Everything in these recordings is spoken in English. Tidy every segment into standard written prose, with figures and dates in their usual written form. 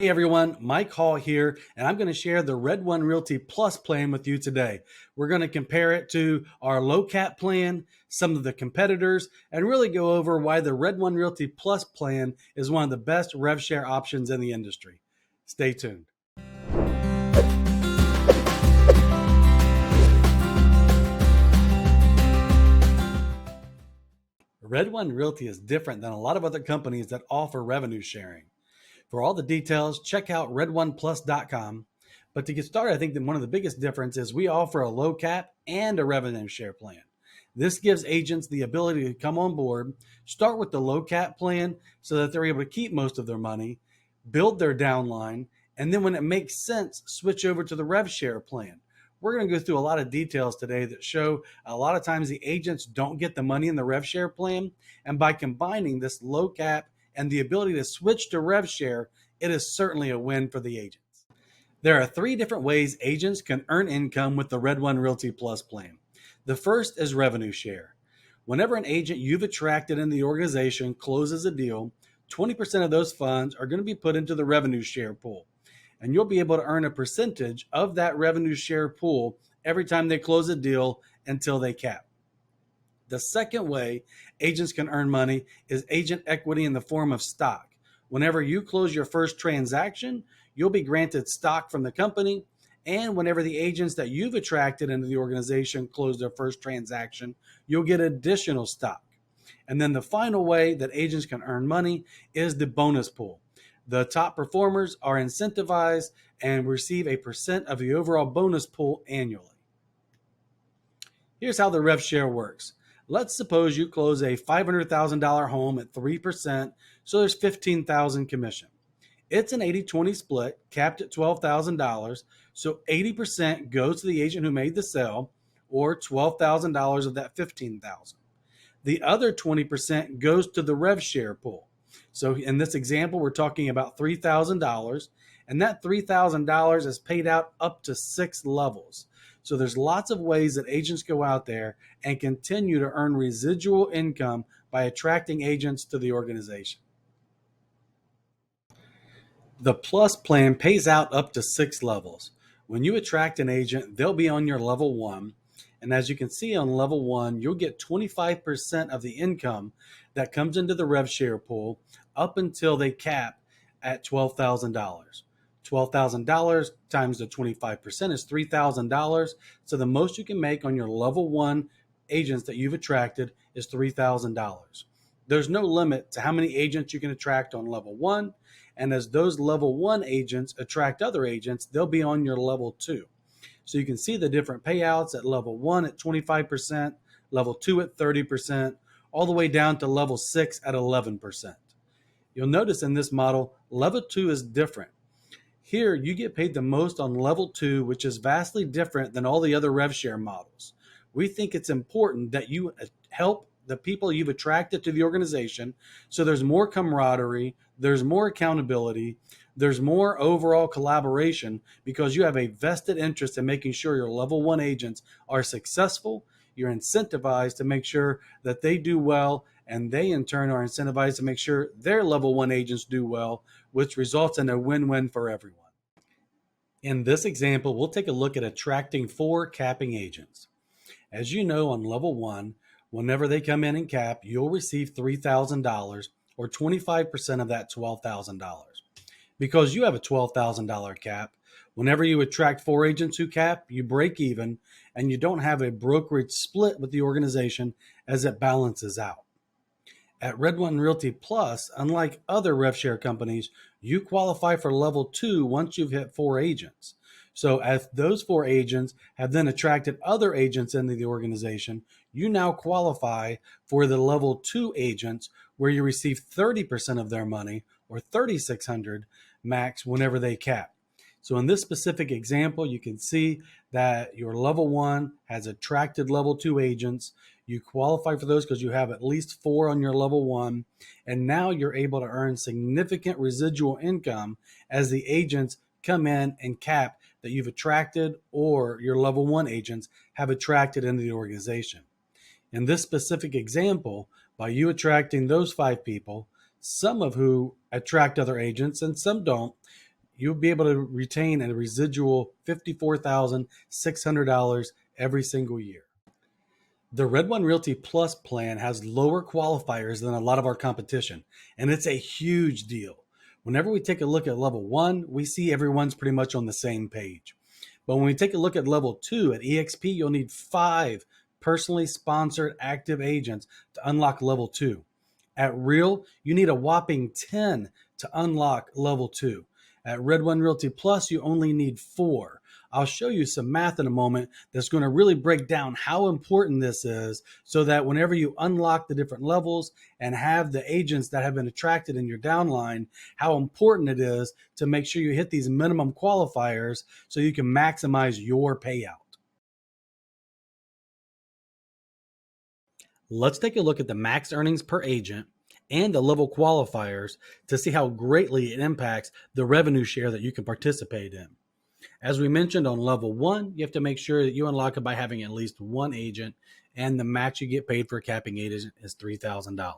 Hey everyone, Mike Hall here, and I'm going to share the Red One Realty Plus plan with you today. We're going to compare it to our low cap plan, some of the competitors, and really go over why the Red One Realty Plus plan is one of the best rev share options in the industry. Stay tuned. Red One Realty is different than a lot of other companies that offer revenue sharing. For all the details, check out redoneplus.com. But to get started, I think that one of the biggest differences is we offer a low cap and a revenue share plan. This gives agents the ability to come on board, start with the low cap plan so that they're able to keep most of their money, build their downline, and then when it makes sense, switch over to the rev share plan. We're going to go through a lot of details today that show a lot of times the agents don't get the money in the rev share plan. And by combining this low cap and the ability to switch to rev share, it is certainly a win for the agents. There are three different ways agents can earn income with the Red One Realty Plus plan. The first is revenue share. Whenever an agent you've attracted in the organization closes a deal, 20% of those funds are going to be put into the revenue share pool. And you'll be able to earn a percentage of that revenue share pool every time they close a deal until they cap. The second way agents can earn money is agent equity in the form of stock. Whenever you close your first transaction, you'll be granted stock from the company. And whenever the agents that you've attracted into the organization close their first transaction, you'll get additional stock. And then the final way that agents can earn money is the bonus pool. The top performers are incentivized and receive a percent of the overall bonus pool annually. Here's how the rev share works. Let's suppose you close a $500,000 home at 3%, so there's $15,000 commission. It's an 80-20 split, capped at $12,000, so 80% goes to the agent who made the sale, or $12,000 of that $15,000. The other 20% goes to the rev share pool. So in this example, we're talking about $3,000, and that $3,000 is paid out up to 6 levels. So there's lots of ways that agents go out there and continue to earn residual income by attracting agents to the organization. The Plus plan pays out up to 6 levels. When you attract an agent, they'll be on your level 1. And as you can see on level 1, you'll get 25% of the income that comes into the rev share pool up until they cap at $12,000. $12,000 times the 25% is $3,000. So the most you can make on your level 1 agents that you've attracted is $3,000. There's no limit to how many agents you can attract on level 1. And as those level 1 agents attract other agents, they'll be on your level 2. So you can see the different payouts at level 1 at 25%, level 2 at 30%, all the way down to level 6 at 11%. You'll notice in this model, level 2 is different. Here, you get paid the most on level 2, which is vastly different than all the other rev share models. We think it's important that you help the people you've attracted to the organization so there's more camaraderie, there's more accountability, there's more overall collaboration because you have a vested interest in making sure your level 1 agents are successful. You're incentivized to make sure that they do well, and they in turn are incentivized to make sure their level 1 agents do well, which results in a win-win for everyone. In this example, we'll take a look at attracting 4 capping agents. As you know, on level 1, whenever they come in and cap, you'll receive $3,000 or 25% of that $12,000. Because you have a $12,000 cap, whenever you attract 4 agents who cap, you break even and you don't have a brokerage split with the organization as it balances out. At Red One Realty Plus, unlike other rev share companies, you qualify for level 2 once you've hit 4 agents. So if those 4 agents have then attracted other agents into the organization, you now qualify for the level 2 agents where you receive 30% of their money or $3,600 max whenever they cap. So in this specific example, you can see that your level 1 has attracted level 2 agents. You qualify for those because you have at least 4 on your level 1. And now you're able to earn significant residual income as the agents come in and cap that you've attracted or your level 1 agents have attracted into the organization. In this specific example, by you attracting those 5 people, some of who attract other agents and some don't, you'll be able to retain a residual $54,600 every single year. The Red One Realty Plus plan has lower qualifiers than a lot of our competition, and it's a huge deal. Whenever we take a look at level one, we see everyone's pretty much on the same page. But when we take a look at level two at EXP, you'll need 5 personally sponsored active agents to unlock level two. At Real, you need a whopping 10 to unlock level 2. At Red One Realty Plus, you only need 4. I'll show you some math in a moment that's going to really break down how important this is so that whenever you unlock the different levels and have the agents that have been attracted in your downline, how important it is to make sure you hit these minimum qualifiers so you can maximize your payout. Let's take a look at the max earnings per agent and the level qualifiers to see how greatly it impacts the revenue share that you can participate in. As we mentioned on level one, you have to make sure that you unlock it by having at least one agent, and the max you get paid for a capping agent is $3,000.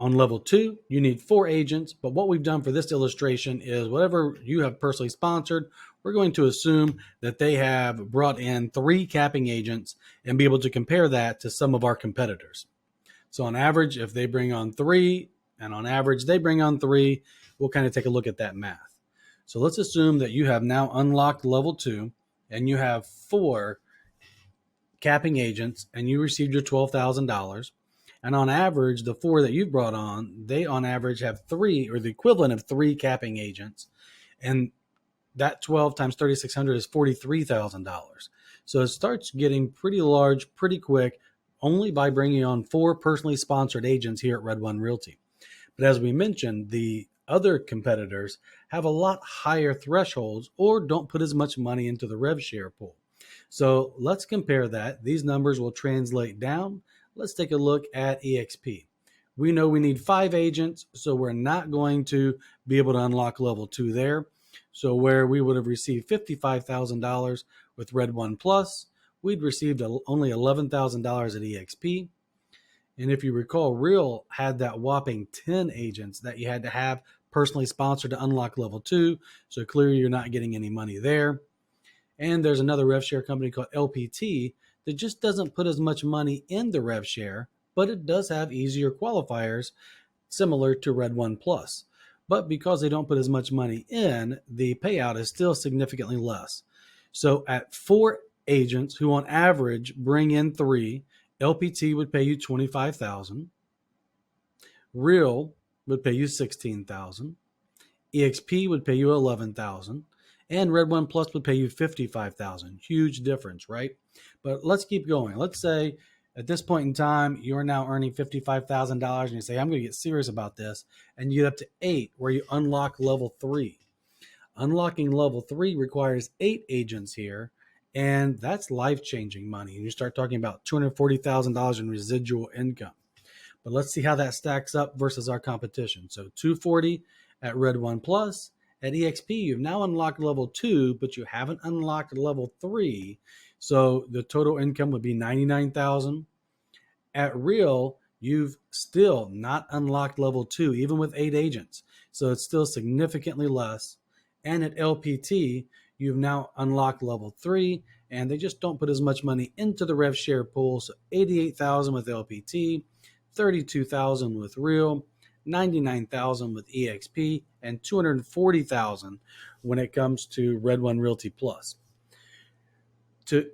On level two, you need 4 agents, but what we've done for this illustration is whatever you have personally sponsored, we're going to assume that they have brought in 3 capping agents and be able to compare that to some of our competitors. So on average, if they bring on 3, and on average they bring on 3, we'll kind of take a look at that math. So let's assume that you have now unlocked level 2 and you have 4 capping agents and you received your $12,000. And on average, the 4 that you've brought on, they on average have 3 or the equivalent of 3 capping agents. And that 12 times 3,600 is $43,000. So it starts getting pretty large pretty quick only by bringing on 4 personally sponsored agents here at Red One Realty. But as we mentioned, the other competitors have a lot higher thresholds or don't put as much money into the rev share pool. So let's compare that. These numbers will translate down. Let's take a look at EXP. We know we need 5 agents, so we're not going to be able to unlock level 2 there. So where we would have received $55,000 with Red One Plus, we'd received only $11,000 at EXP. And if you recall, Real had that whopping 10 agents that you had to have personally sponsored to unlock level 2. So clearly you're not getting any money there. And there's another rev share company called LPT that just doesn't put as much money in the rev share, but it does have easier qualifiers similar to Red One Plus. But because they don't put as much money in, the payout is still significantly less. So at 4 agents who on average bring in 3, LPT would pay you $25,000. Real would pay you $16,000. EXP would pay you $11,000. And Red One Plus would pay you $55,000. Huge difference, right? But let's keep going. Let's say at this point in time, you're now earning $55,000 and you say, I'm going to get serious about this. And you get up to 8 where you unlock level 3. Unlocking level 3 requires 8 agents here. And that's life-changing money. And you start talking about $240,000 in residual income. But let's see how that stacks up versus our competition. So $240 at Red One Plus. At EXP, you've now unlocked level 2, but you haven't unlocked level 3. So the total income would be $99,000. At Real, you've still not unlocked level 2, even with 8 agents. So it's still significantly less. And at LPT, you've now unlocked level 3, and they just don't put as much money into the rev share pool. So $88,000 with LPT, $32,000 with Real, $99,000 with EXP, and $240,000 when it comes to Red One Realty Plus. To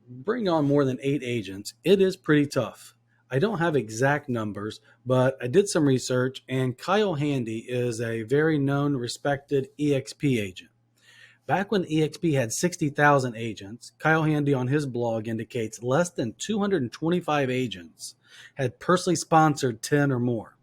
bring on more than 8 agents, it is pretty tough. I don't have exact numbers, but I did some research, and Kyle Handy is a very known, respected EXP agent. Back when EXP had 60,000 agents, Kyle Handy on his blog indicates less than 225 agents had personally sponsored 10 or more.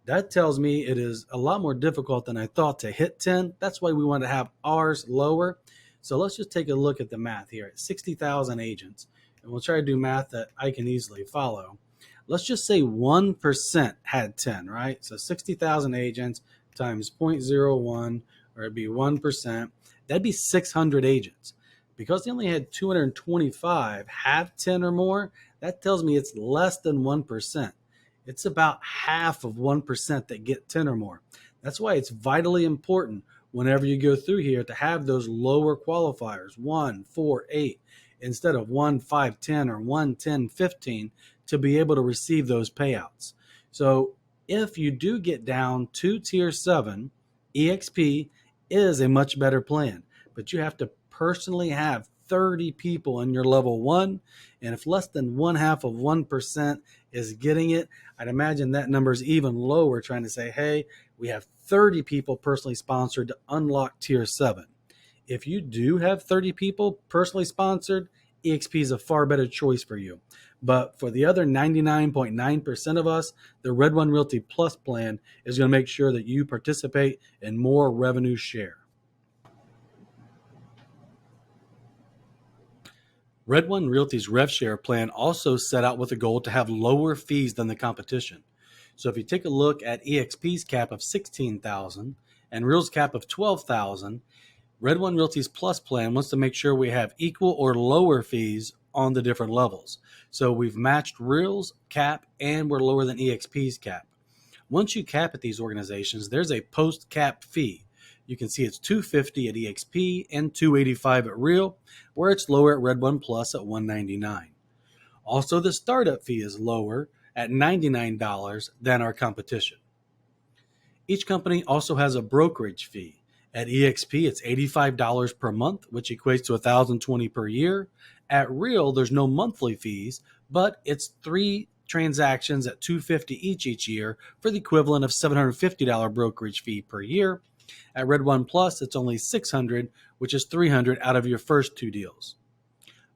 That tells me it is a lot more difficult than I thought to hit 10. That's why we want to have ours lower. So let's just take a look at the math here. At 60,000 agents, and we'll try to do math that I can easily follow. Let's just say 1% had 10, right? So 60,000 agents times 0.01, or it'd be 1%. That'd be 600 agents. Because they only had 225 have 10 or more, that tells me it's less than 1%. It's about half of 1% that get 10 or more. That's why it's vitally important whenever you go through here to have those lower qualifiers, 1, 4, 8, instead of 1, 5, 10, or 1, 10, 15, to be able to receive those payouts. So if you do get down to tier 7, EXP is a much better plan, but you have to personally have 30 people in your level 1, and if less than 0.5% is getting it, I'd imagine that number is even lower, trying to say, hey, we have 30 people personally sponsored to unlock tier 7. If you do have 30 people personally sponsored, EXP is a far better choice for you. But for the other 99.9% of us, the Red One Realty Plus plan is going to make sure that you participate in more revenue share. Red One Realty's Rev Share plan also set out with a goal to have lower fees than the competition. So if you take a look at EXP's cap of $16,000 and Real's cap of $12,000, Red One Realty's Plus plan wants to make sure we have equal or lower fees on the different levels. So we've matched Real's cap and we're lower than EXP's cap. Once you cap at these organizations, there's a post-cap fee. You can see it's $250 at EXP and $285 at Real, where it's lower at Red One Plus at $199. Also, the startup fee is lower at $99 than our competition. Each company also has a brokerage fee. At EXP, it's $85 per month, which equates to $1,020 per year. At Real, there's no monthly fees, but it's 3 transactions at $250 each year for the equivalent of $750 brokerage fee per year. At Red One Plus, it's only $600, which is $300 out of your first 2 deals.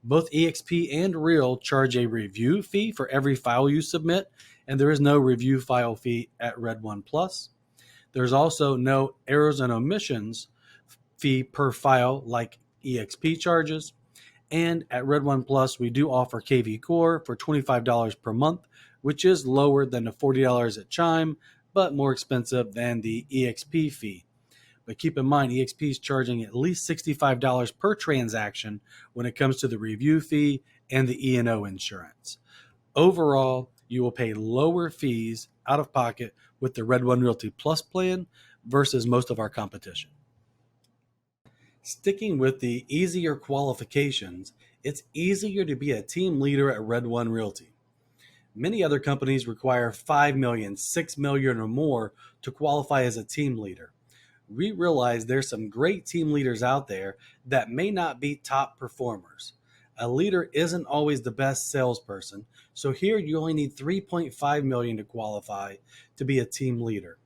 Both EXP and Real charge a review fee for every file you submit, and there is no review file fee at Red One Plus. There's also no errors and omissions fee per file like EXP charges. And at Red One Plus, we do offer KV Core for $25 per month, which is lower than the $40 at Chime, but more expensive than the EXP fee. But keep in mind, EXP is charging at least $65 per transaction when it comes to the review fee and the E&O insurance. Overall, you will pay lower fees out of pocket with the Red One Realty Plus plan versus most of our competition. Sticking with the easier qualifications, it's easier to be a team leader at Red One Realty. Many other companies require $5 million, $6 million or more to qualify as a team leader. We realize there's some great team leaders out there that may not be top performers. A leader isn't always the best salesperson, so here you only need $3.5 million to qualify to be a team leader.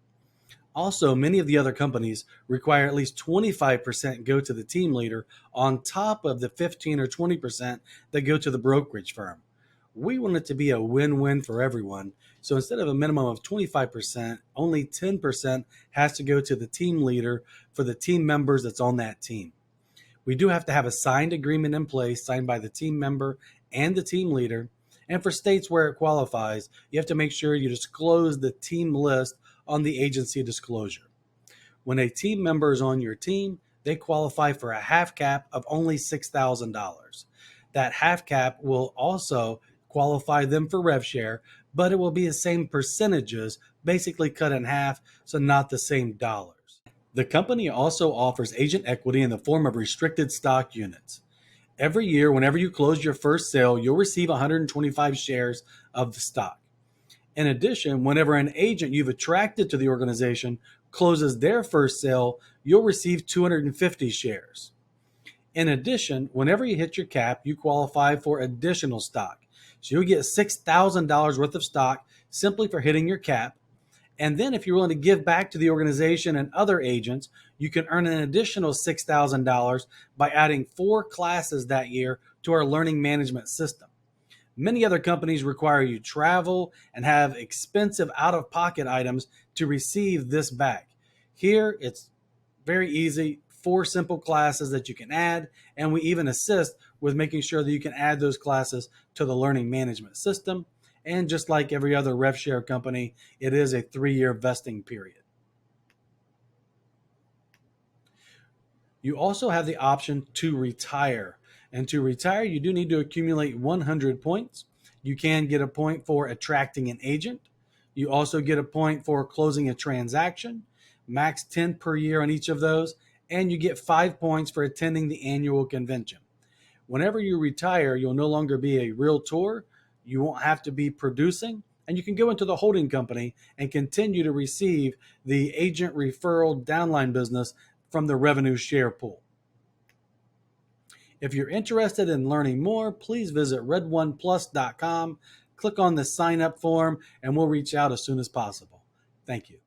Also, many of the other companies require at least 25% go to the team leader on top of the 15 or 20% that go to the brokerage firm. We want it to be a win-win for everyone. So instead of a minimum of 25%, only 10% has to go to the team leader for the team members that's on that team. We do have to have a signed agreement in place, signed by the team member and the team leader. And for states where it qualifies, you have to make sure you disclose the team list on the agency disclosure. When a team member is on your team, they qualify for a half cap of only $6,000. That half cap will also qualify them for rev share, but it will be the same percentages, basically cut in half, so not the same dollars. The company also offers agent equity in the form of restricted stock units. Every year, whenever you close your first sale, you'll receive 125 shares of the stock. In addition, whenever an agent you've attracted to the organization closes their first sale, you'll receive 250 shares. In addition, whenever you hit your cap, you qualify for additional stock. So you'll get $6,000 worth of stock simply for hitting your cap. And then if you're willing to give back to the organization and other agents, you can earn an additional $6,000 by adding 4 classes that year to our learning management system. Many other companies require you travel and have expensive out-of-pocket items to receive this back. Here, it's very easy, 4 simple classes that you can add, and we even assist with making sure that you can add those classes to the learning management system. And just like every other rev share company, it is a 3-year vesting period. You also have the option to retire. And to retire, you do need to accumulate 100 points. You can get a point for attracting an agent. You also get a point for closing a transaction. max 10 per year on each of those, and you get 5 points for attending the annual convention. Whenever you retire, you'll no longer be a realtor, you won't have to be producing, and you can go into the holding company and continue to receive the agent referral downline business from the revenue share pool. If you're interested in learning more, please visit redoneplus.com, click on the sign up form, and we'll reach out as soon as possible. Thank you.